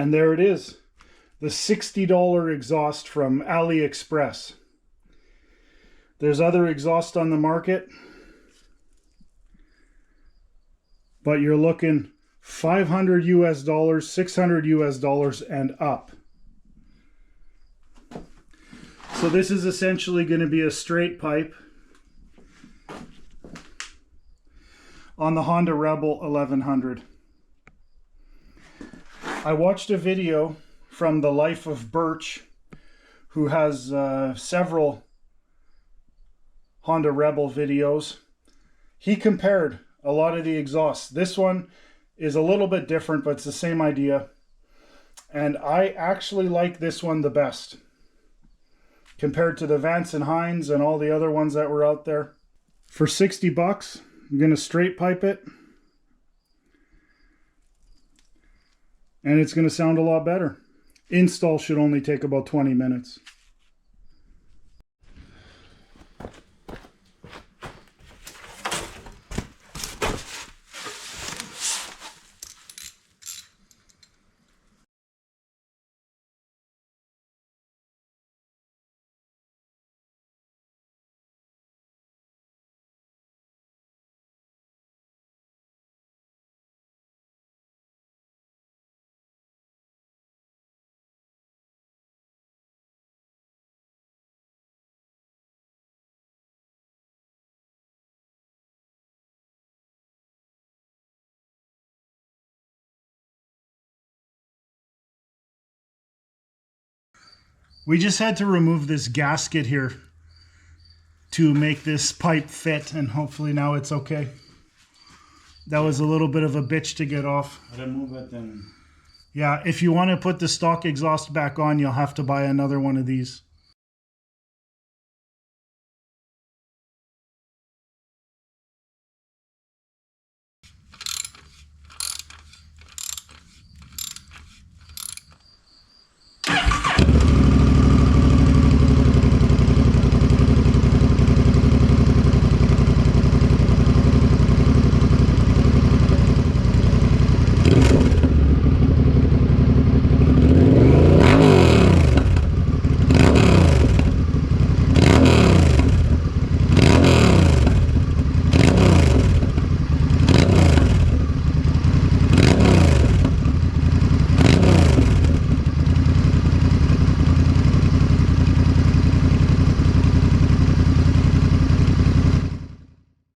And there it is, the $60 exhaust from AliExpress. There's other exhaust on the market, but you're looking $500 US, $600 US and up. So this is essentially going to be a straight pipe on the Honda Rebel 1100. I watched a video from the Life of Birch, who has several Honda Rebel videos. He compared a lot of the exhausts. This one is a little bit different, but it's the same idea. And I actually like this one the best compared to the Vance and Hines and all the other ones that were out there. For 60 bucks, I'm going to straight pipe it. And it's going to sound a lot better. Install should only take about 20 minutes. We just had to remove this gasket here to make this pipe fit, and hopefully now it's okay. That was a little bit of a bitch to get off. Remove it then. Yeah, if you want to put the stock exhaust back on, you'll have to buy another one of these.